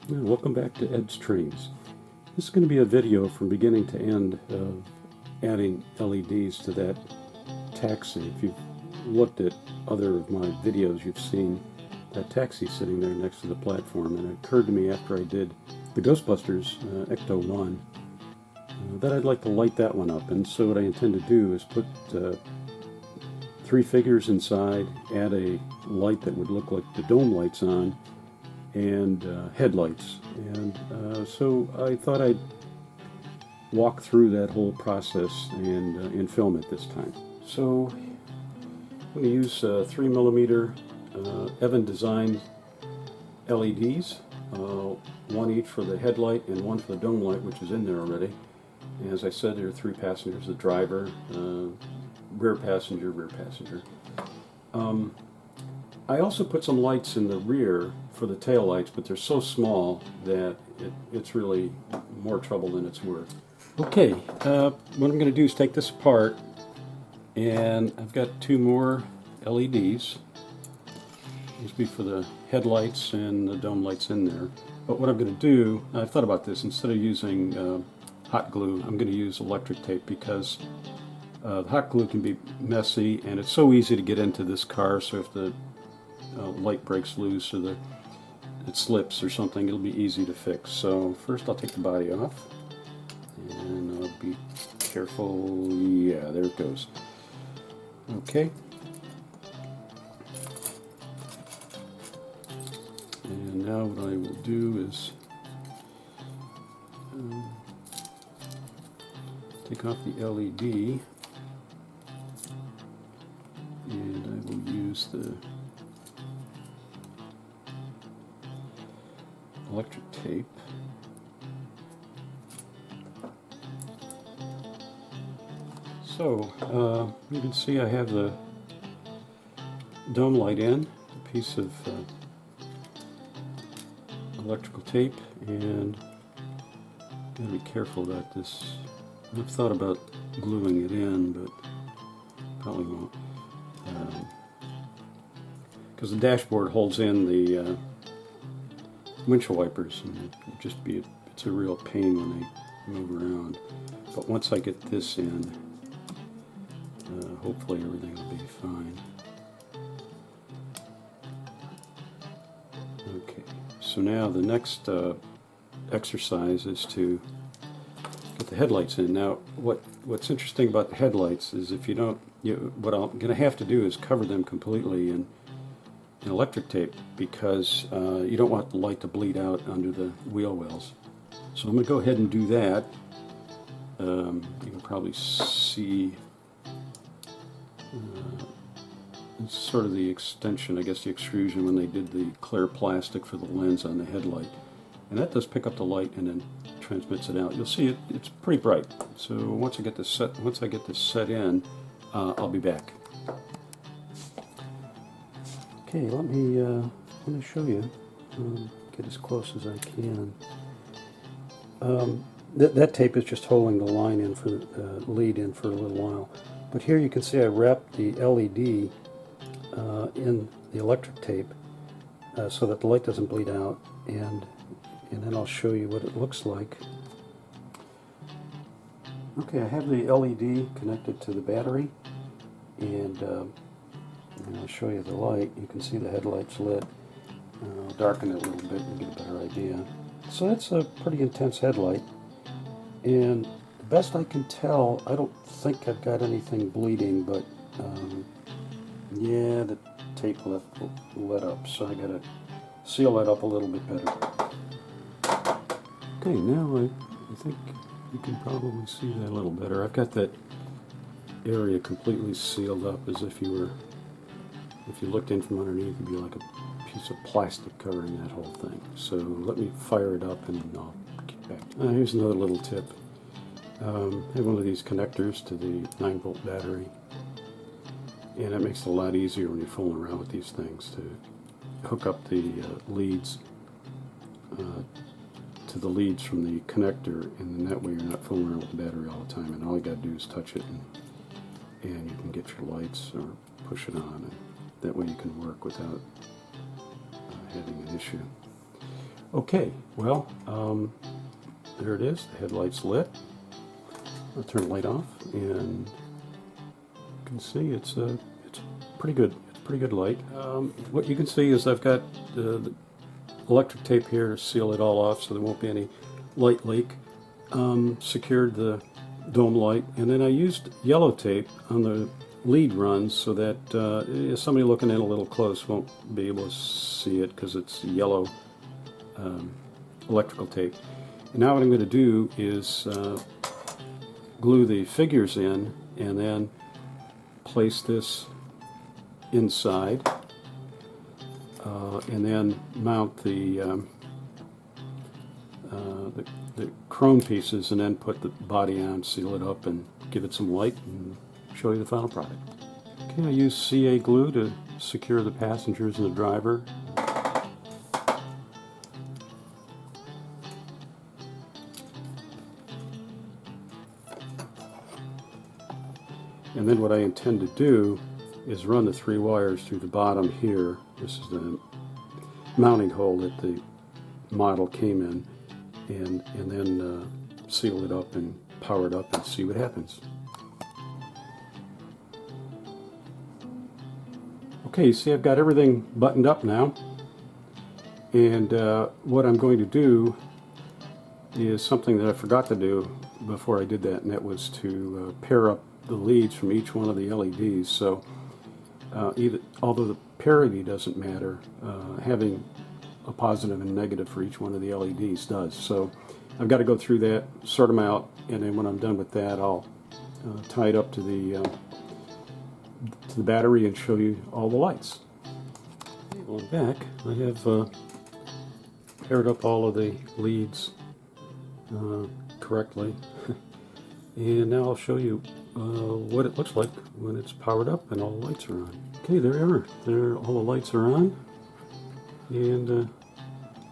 Welcome back to Ed's Trains. This is going to be a video from beginning to end of adding LEDs to that taxi. If you've looked at other of my videos, you've seen that taxi sitting there next to the platform, and it occurred to me after I did the Ghostbusters Ecto 1 that I'd like to light that one up. And so what I intend to do is put 3 figures inside, add a light that would look like the dome lights on, and headlights. And so I thought I'd walk through that whole process and film it this time. So I'm going to use 3mm Evan Design LEDs, one each for the headlight and one for the dome light, which is in there already. And as I said, there are 3 passengers: the driver, rear passenger, I also put some lights in the rear for the tail lights, but they're so small that it's really more trouble than it's worth. Okay, what I'm going to do is take this apart, and I've got 2 more LEDs. These will be for the headlights and the dome lights in there. But what I'm going to do, I've thought about this, instead of using hot glue, I'm going to use electric tape, because the hot glue can be messy, and it's so easy to get into this car, so if the light breaks loose or it slips or something, it'll be easy to fix. So first I'll take the body off, and I'll be careful. Yeah, there it goes. Okay. And now what I will do is take off the LED, and I will use the electric tape. So you can see I have the dome light in, a piece of electrical tape, and I'm going to be careful about this. I've thought about gluing it in, but probably won't, because the dashboard holds in the windshield wipers, and it's a real pain when they move around. But once I get this in, hopefully everything will be fine. Okay, so now the next exercise is to get the headlights in. Now what's interesting about the headlights is if you don't, what I'm going to have to do is cover them completely in electric tape, because you don't want the light to bleed out under the wheel wells. So I'm going to go ahead and do that. You can probably see it's sort of the extension, I guess the extrusion, when they did the clear plastic for the lens on the headlight. And that does pick up the light and then transmits it out. You'll see it's pretty bright. So once I get this set in, I'll be back. Okay, let me show you. Get as close as I can. That tape is just holding the line in for the lead in for a little while. But here you can see I wrapped the LED in the electric tape so that the light doesn't bleed out, and then I'll show you what it looks like. Okay, I have the LED connected to the battery, and I'll show you the light. You can see the headlights lit. I'll darken it a little bit and get a better idea. So that's a pretty intense headlight, and the best I can tell, I don't think I've got anything bleeding, but yeah, the tape let up, so I gotta seal that up a little bit better. Okay, now I think you can probably see that a little better. I've got that area completely sealed up, as if you looked in from underneath, it'd be like a piece of plastic covering that whole thing. So let me fire it up and I'll get back. Here's another little tip. I have one of these connectors to the 9-volt battery, and it makes it a lot easier when you're fooling around with these things to hook up the leads to the leads from the connector, and then that way you're not fooling around with the battery all the time, and all you got to do is touch it, and you can get your lights or push it on, and that way you can work without having an issue. Okay, well, there it is. The headlight's lit. I'll turn the light off, and you can see it's pretty good. It's pretty good light. What you can see is I've got the electric tape here to seal it all off, so there won't be any light leak. Secured the dome light, and then I used yellow tape on the lead runs so that somebody looking in a little close won't be able to see it because it's yellow electrical tape. And now what I'm going to do is glue the figures in and then place this inside and then mount the chrome pieces and then put the body on, seal it up, and give it some light and show you the final product. Okay, I use CA glue to secure the passengers and the driver. And then what I intend to do is run the 3 wires through the bottom here. This is the mounting hole that the model came in, and then seal it up and power it up and see what happens. Okay, you see I've got everything buttoned up now, and what I'm going to do is something that I forgot to do before I did that, and that was to pair up the leads from each one of the LEDs. So although the parity doesn't matter, having a positive and negative for each one of the LEDs does. So I've got to go through that, sort them out, and then when I'm done with that, I'll tie it up to the battery and show you all the lights. Well, back, I have paired up all of the leads correctly, and now I'll show you what it looks like when it's powered up and all the lights are on. Okay, there they are. There, all the lights are on, and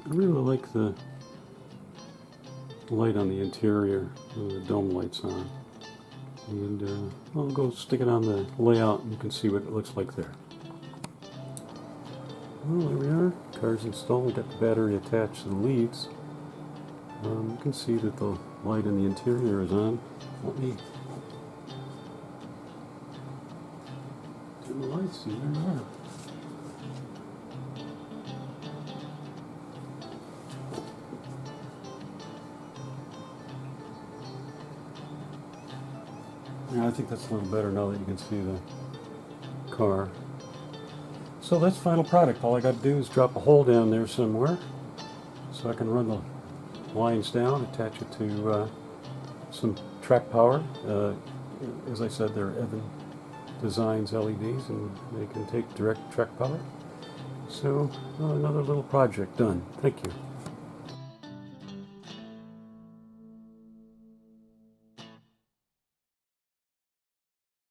I really like the light on the interior, the dome lights on. And I'll go stick it on the layout and you can see what it looks like there. Well, there we are. Car's installed. We've got the battery attached to the leads. You can see that the light in the interior is on. Let me dim the lights. See, there they are. Yeah, I think that's a little better now that you can see the car. So that's the final product. All I got to do is drop a hole down there somewhere so I can run the lines down, attach it to some track power. As I said, they're Evan Designs LEDs and they can take direct track power. So another little project done. Thank you.